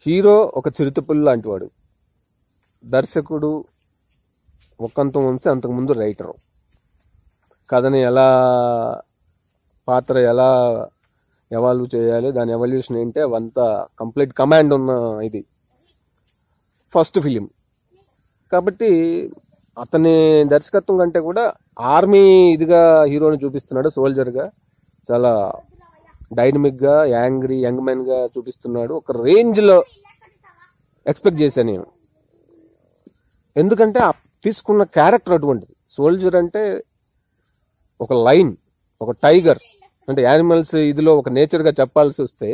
Hero ఒక చిరుతపుల్లి లాంటి వాడు, దర్శకుడు ఒక్కంతం వంశీ అంతకుముందు రైటరు. కథని ఎలా పాత్ర ఎలా ఎవాల్వ్ చేయాలి, దాని ఎవల్యూషన్ ఏంటి, అవంతా కంప్లీట్ కమాండ్ ఉన్న ఇది ఫస్ట్ ఫిలిం కాబట్టి అతని దర్శకత్వం కంటే కూడా ఆర్మీ ఇదిగా హీరోని చూపిస్తున్నాడు. సోల్జర్గా చాలా డైనమిక్గా యాంగ్రీ యంగ్ మ్యాన్గా చూపిస్తున్నాడు. ఒక రేంజ్లో ఎక్స్పెక్ట్ చేశాను నేను, ఎందుకంటే తీసుకున్న క్యారెక్టర్ అటువంటిది. సోల్జర్ అంటే ఒక లైన్, ఒక టైగర్, అంటే యానిమల్స్ ఇదిలో ఒక నేచర్గా చెప్పాల్సి వస్తే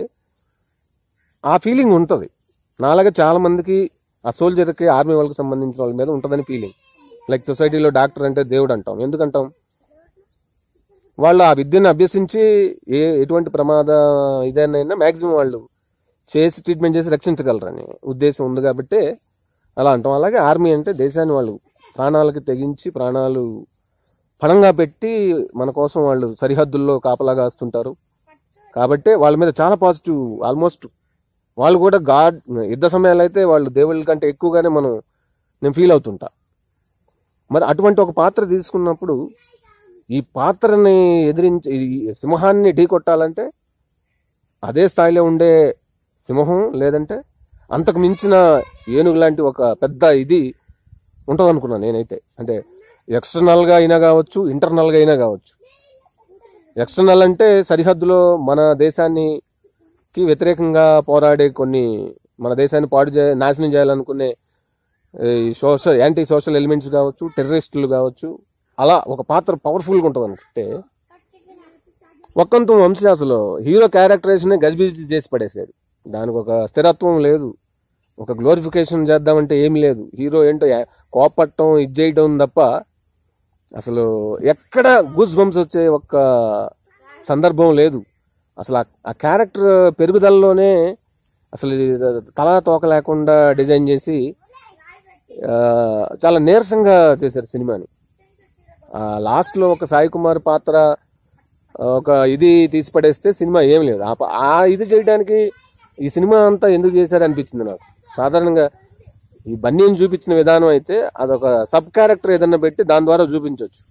ఆ ఫీలింగ్ ఉంటుంది. నాలాగా చాలా మందికి ఆ సోల్జర్కి ఆర్మీ వాళ్ళకి సంబంధించిన వాళ్ళ మీద ఉంటుందని ఫీలింగ్. లైక్ సొసైటీలో డాక్టర్ అంటే దేవుడు అంటాం. ఎందుకంటాం? వాళ్ళు ఆ విద్యను అభ్యసించి ఎటువంటి ప్రమాద ఇదేనైనా మ్యాక్సిమం వాళ్ళు చేసి ట్రీట్మెంట్ చేసి రక్షించగలరని ఉద్దేశం ఉంది కాబట్టి అలా అంటాం. అలాగే ఆర్మీ అంటే దేశాన్ని వాళ్ళు ప్రాణాలకి తెగించి ప్రాణాలు పణంగా పెట్టి మన కోసం వాళ్ళు సరిహద్దుల్లో కాపలాగా వస్తుంటారు. కాబట్టి వాళ్ళ మీద చాలా పాజిటివ్, ఆల్మోస్ట్ వాళ్ళు కూడా గాడ్ యుద్ధ సమయాలు అయితే వాళ్ళు దేవుళ్ళ కంటే ఎక్కువగానే నేను ఫీల్ అవుతుంటా. మరి అటువంటి ఒక పాత్ర తీసుకున్నప్పుడు ఈ పాత్రని ఎదిరించి సింహాన్ని ఢీ కొట్టాలంటే అదే స్థాయిలో ఉండే సింహం, లేదంటే అంతకు మించిన ఏనుగు లాంటి ఒక పెద్ద ఇది ఉంటుంది అనుకున్నాను నేనైతే. అంటే ఎక్స్టర్నల్గా అయినా కావచ్చు, ఇంటర్నల్గా అయినా కావచ్చు. ఎక్స్టర్నల్ అంటే సరిహద్దులో మన దేశానికి వ్యతిరేకంగా పోరాడే కొన్ని, మన దేశాన్ని నాశనం చేయాలనుకునే యాంటీ సోషల్ ఎలిమెంట్స్ కావచ్చు, టెర్రరిస్టులు కావచ్చు, అలా ఒక పాత్ర పవర్ఫుల్గా ఉంటుంది అనుకుంటే ఒక్కంతం వంశీ అసలు హీరో క్యారెక్టరైజేషన్ గజిబిజి చేసి పడేసాడు. దానికి ఒక స్థిరత్వం లేదు, ఒక గ్లోరిఫికేషన్ చేద్దామంటే ఏమి లేదు. హీరో ఏంటో కోపట్టం ఇది చేయడం తప్ప అసలు ఎక్కడ గూస్ బంప్స్ వచ్చే ఒక్క సందర్భం లేదు. అసలు ఆ క్యారెక్టర్ పెరుగుదలలోనే అసలు తలా తోక లేకుండా డిజైన్ చేసి చాలా నీరసంగా చేశారు సినిమాని. లాస్ట్లో ఒక సాయి కుమార్ పాత్ర ఒక ఇది తీసి పడేస్తే సినిమా ఏం లేదు. ఆ ఇది చేయడానికి ఈ సినిమా అంతా ఎందుకు చేశారు అనిపించింది నాకు. సాధారణంగా ఈ బన్నీని చూపించిన విధానం అయితే అదొక సబ్ క్యారెక్టర్ ఏదన్నా పెట్టి దాని ద్వారా చూపించవచ్చు.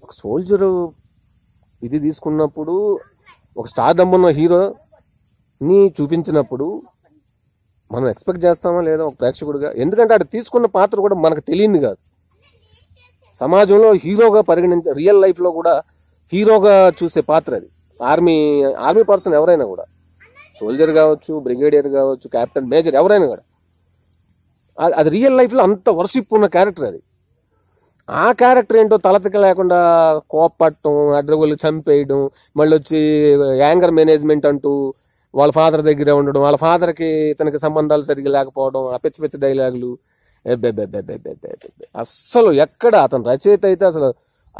ఒక సోల్జరు ఇది తీసుకున్నప్పుడు ఒక స్టార్ దమ్మున్న హీరోని చూపించినప్పుడు మనం ఎక్స్పెక్ట్ చేస్తామా లేదా ఒక ప్రేక్షకుడిగా? ఎందుకంటే అక్కడ తీసుకున్న పాత్ర కూడా మనకు తెలియదు కాదు. సమాజంలో హీరోగా రియల్ లైఫ్లో కూడా హీరోగా చూసే పాత్ర అది. ఆర్మీ పర్సన్ ఎవరైనా కూడా, సోల్జర్ కావచ్చు, బ్రిగేడియర్ కావచ్చు, క్యాప్టెన్, మేజర్ ఎవరైనా కూడా అది రియల్ లైఫ్లో అంత వర్షిప్ ఉన్న క్యారెక్టర్ అది. ఆ క్యారెక్టర్ ఏంటో తలతిక లేకుండా కోపట్టడం, అడ్రగోళ్ళు చంపేయడం, మళ్ళీ వచ్చి యాంగర్ మేనేజ్మెంట్ అంటూ వాళ్ళ ఫాదర్ దగ్గర ఉండడం, వాళ్ళ ఫాదర్కి ఇతనికి సంబంధాలు సరిగ్గా లేకపోవడం, ఆ పిచ్చి పిచ్చి డైలాగులు. అస్సలు ఎక్కడ అతను రచయిత అయితే అసలు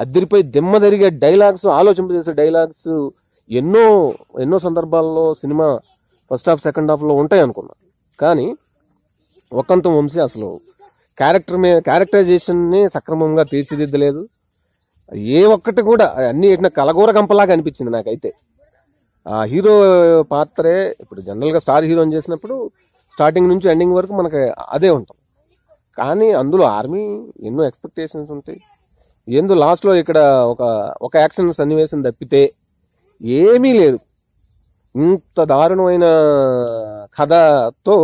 అదిరిపోయి దిమ్మ తిరిగే డైలాగ్స్, ఆలోచింపజేసే డైలాగ్స్ ఎన్నో సందర్భాల్లో సినిమా ఫస్ట్ హాఫ్ సెకండ్ హాఫ్లో ఉంటాయి అనుకున్నా. కానీ ఒక్కంతం వంశీ అసలు క్యారెక్టరైజేషన్ని సక్రమంగా తీర్చిదిద్దలేదు. ఏ ఒక్కటి కూడా అన్ని ఎట్లా కలగూర గంపలాగా అనిపించింది నాకైతే. ఆ హీరో పాత్రే ఇప్పుడు జనరల్గా స్టార్ హీరోని చేసినప్పుడు స్టార్టింగ్ నుంచి ఎండింగ్ వరకు మనకి అదే ఉంటుంది. కానీ అందులో ఆర్మీ ఎన్నో ఎక్స్పెక్టేషన్స్ ఉంటాయి. ఏందో లాస్ట్లో ఇక్కడ ఒక యాక్షన్ సన్నివేశం తప్పితే ఏమీ లేదు. ఇంత దారుణమైన కథతో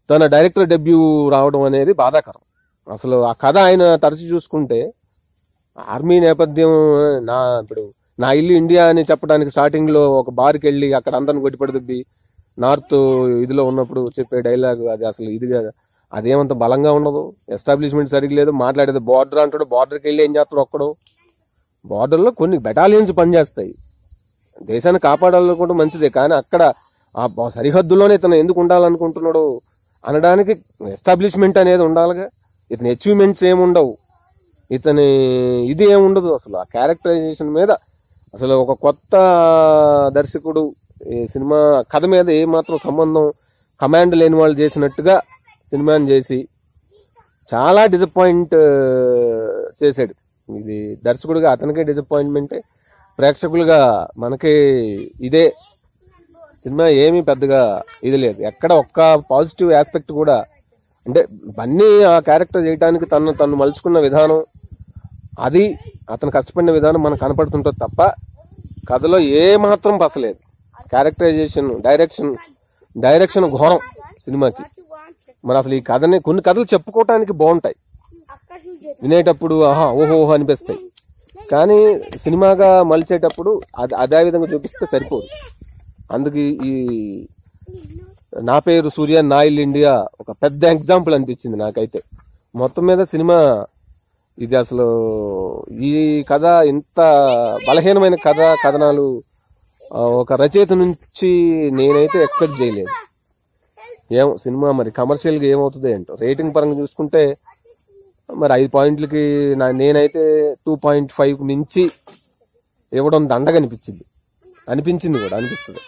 తన డైరెక్టర్ డెబ్యూ రావడం అనేది బాధాకరం. అసలు ఆ కథ ఆయన తరచు చూసుకుంటే ఆర్మీ నేపథ్యం, ఇప్పుడు నా ఇల్లు ఇండియా అని చెప్పడానికి స్టార్టింగ్లో ఒక బార్కి వెళ్ళి అక్కడ అందరిని కొట్టిపడుద్ది, నార్త్ ఇదిలో ఉన్నప్పుడు చెప్పే డైలాగ్ అది అసలు ఇది కదా, అదేమంత బలంగా ఉండదు. ఎస్టాబ్లిష్మెంట్ సరిగ్గా లేదు. మాట్లాడేది బార్డర్ అంటాడు, బార్డర్కి వెళ్ళి ఏం చేస్తాడు ఒక్కడు? బార్డర్లో కొన్ని బెటాలియన్స్ పనిచేస్తాయి, దేశాన్ని కాపాడాలనుకుంటే మంచిదే. కానీ అక్కడ ఆ సరిహద్దులోనే ఇతను ఎందుకు ఉండాలనుకుంటున్నాడు అనడానికి ఎస్టాబ్లిష్మెంట్ అనేది ఉండాలిగా. ఇతని అచీవ్మెంట్స్ ఏముండవు, ఇతని ఇది ఏముండదు. అసలు ఆ క్యారెక్టరైజేషన్ మీద అసలు ఒక కొత్త దర్శకుడు ఈ సినిమా కథ మీద ఏమాత్రం సంబంధం కమాండ్ లేని వాళ్ళు చేసినట్టుగా సినిమాని చేసి చాలా డిసప్పాయింట్ చేశాడు. ఇది దర్శకుడిగా అతనికే డిసప్పాయింట్మెంటే, ప్రేక్షకులుగా మనకి ఇదే సినిమా ఏమీ పెద్దగా ఇది లేదు, ఎక్కడ ఒక్క పాజిటివ్ ఆస్పెక్ట్ కూడా. అంటే బన్నీ ఆ క్యారెక్టర్ చేయడానికి తను మలుచుకున్న విధానం, అది అతను కష్టపడిన విధానం మనకు కనపడుతుంటుంది తప్ప కథలో ఏ మాత్రం పసలేదు. క్యారెక్టరైజేషన్, డైరెక్షన్ ఘోరం సినిమాకి. మరి అసలు ఈ కథని, కొన్ని కథలు చెప్పుకోవటానికి బాగుంటాయి, వినేటప్పుడు ఓహో అనిపిస్తాయి, కానీ సినిమాగా మలిచేటప్పుడు అదే విధంగా చూపిస్తే సరిపోదు. అందుకు ఈ నా పేరు సూర్య, నా ఇల్లు ఇండియా ఒక పెద్ద ఎగ్జాంపుల్ అనిపించింది నాకైతే. మొత్తం మీద సినిమా ఇది అసలు ఈ కథ ఇంత బలహీనమైన కథనాలు ఒక రచయిత నుంచి నేనైతే ఎక్స్పెక్ట్ చేయలేదు. ఏమో సినిమా మరి కమర్షియల్గా ఏమవుతుంది ఏంటో. రేటింగ్ పరంగా చూసుకుంటే మరి 5 పాయింట్లకి నేనైతే 2.5 మించి ఇవ్వడం దండగా అనిపించింది కూడా, అనిపిస్తుంది.